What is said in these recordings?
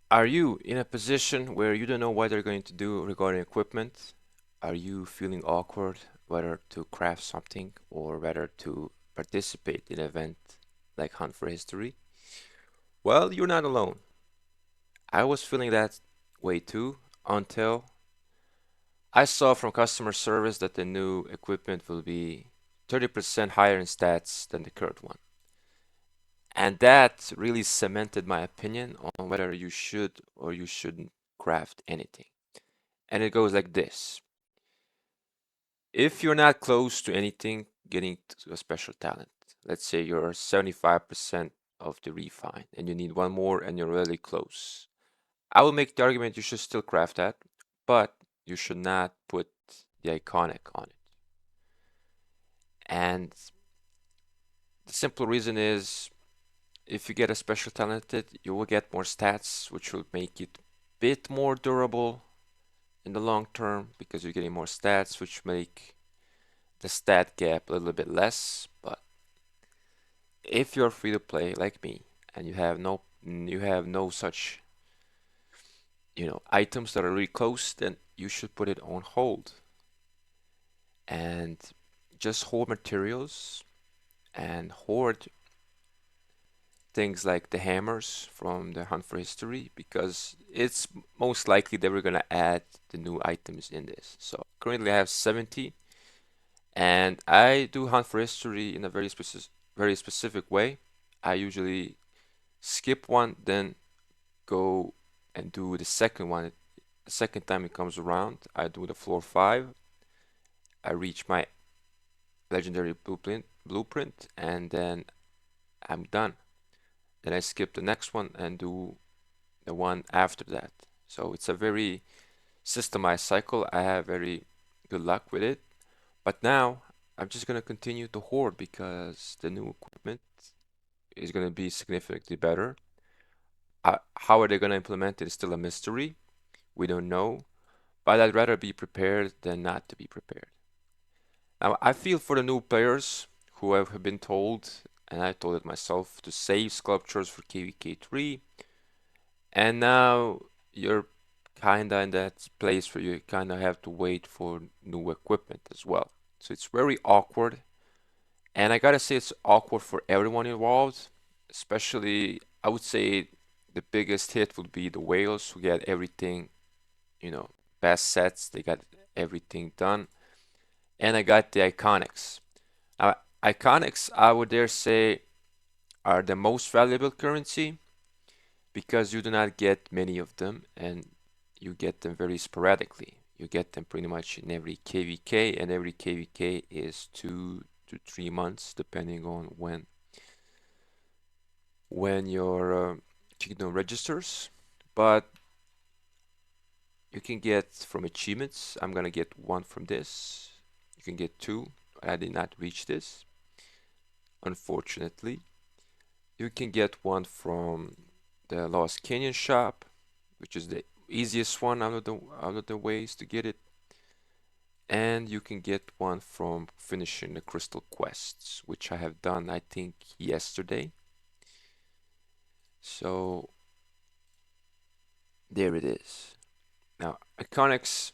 Are you in a position where you don't know what you're going to do regarding equipment? Are you feeling awkward whether to craft something or whether to participate in an event like Hunt for History? Well, you're not alone. I was feeling that way too until I saw from customer service that the new equipment will be 30% higher in stats than the current one. And that really cemented my opinion on whether you should or you shouldn't craft anything. And it goes like this. If you're not close to anything, getting to a special talent, let's say you're 75% of the refine and you need one more and you're really close. I will make the argument you should still craft that, but you should not put the iconic on it. And the simple reason is if you get a special talented, you will get more stats, which will make it a bit more durable in the long term because you're getting more stats, which make the stat gap a little bit less. But if you're free to play like me and you have no such items that are really close, then you should put it on hold and just hoard materials and hoard things like the hammers from the Hunt for History because it's most likely that we're gonna add the new items in this. So currently I have 70 and I do Hunt for History in a very specific way. I usually skip one, then go and do the second one. The second time it comes around, I do the floor 5. I reach my legendary blueprint and then I'm done. Then I skip the next one and do the one after that. So it's a very systemized cycle. I have very good luck with it. But now I'm just gonna continue to hoard because the new equipment is gonna be significantly better. How are they gonna implement it is still a mystery. We don't know. But I'd rather be prepared than not to be prepared. Now I feel for the new players who have been told, and I told it myself, to save sculptures for KVK3, and now you're kinda in that place where you kinda have to wait for new equipment as well. So it's very awkward, and I gotta say it's awkward for everyone involved, especially I would say the biggest hit would be the whales who get everything, best sets, they got everything done. And I got the iconics. Uh, Iconics, I would dare say, are the most valuable currency because you do not get many of them and you get them very sporadically. You get them pretty much in every KVK, and every KVK is 2 to 3 months, depending on when your kingdom registers. But you can get from achievements. I'm gonna get one from this. You can get two. I did not reach this, unfortunately. You can get one from the Lost Canyon shop, which is the easiest one out of the ways to get it. And you can get one from finishing the Crystal Quests, which I have done, I think, yesterday. So there it is. Now, Iconics,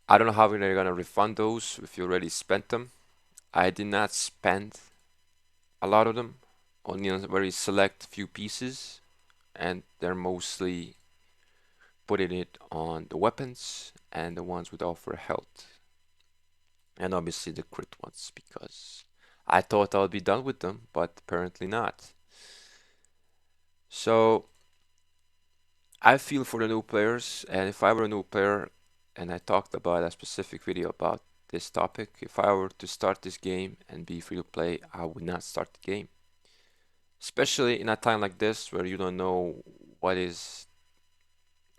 I don't know how they're gonna refund those if you already spent them. I did not spend a lot of them, only on a very select few pieces, and they're mostly putting it on the weapons and the ones with offer health, and obviously the crit ones because I thought I would be done with them, but apparently not. So I feel for the new players, and if I were a new player and I talked about a specific video about this topic, if I were to start this game and be free to play, I would not start the game. Especially in a time like this where you don't know what is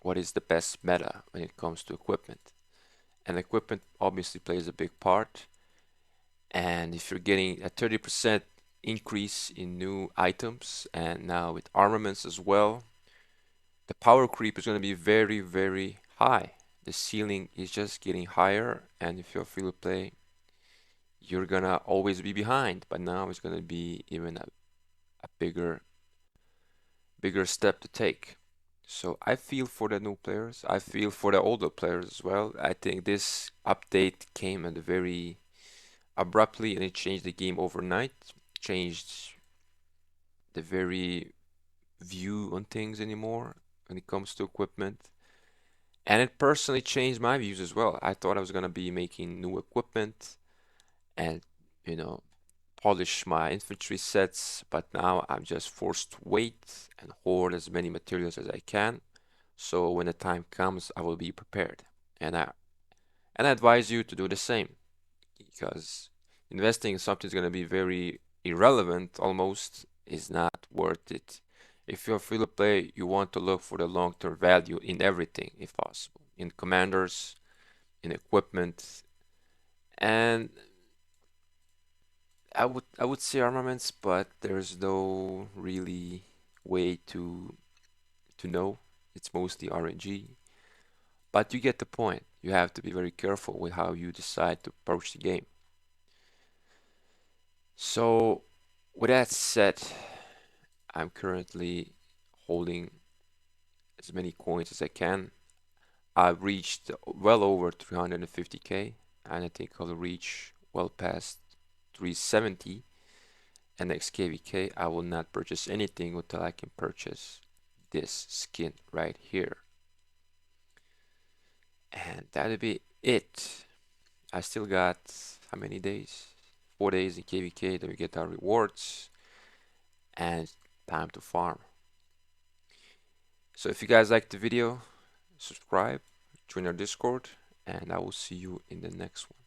what is the best meta when it comes to equipment. And equipment obviously plays a big part. And if you're getting a 30% increase in new items and now with armaments as well, the power creep is going to be very, very high. The ceiling is just getting higher, and if you're free to play, you're gonna always be behind. But now it's gonna be even a bigger step to take. So I feel for the new players. I feel for the older players as well. I think this update came at a very abruptly and it changed the game overnight, changed the very view on things anymore when it comes to equipment. And it personally changed my views as well. I thought I was gonna be making new equipment and, you know, polish my infantry sets, but now I'm just forced to wait and hoard as many materials as I can. So when the time comes, I will be prepared. And I advise you to do the same because investing in something is going to be very irrelevant almost is not worth it. If you're a free to play, you want to look for the long-term value in everything if possible, in commanders, in equipment, and I would say armaments, but there's no really way to know. It's mostly RNG. But you get the point. You have to be very careful with how you decide to approach the game. So, with that said, I'm currently holding as many coins as I can. I've reached well over 350k, and I think I'll reach well past 370. And next KVK, I will not purchase anything until I can purchase this skin right here. And that'll be it. I still got how many days? 4 days in KVK, then we get our rewards, and time to farm. So if you guys liked the video, subscribe, join our Discord, and I will see you in the next one.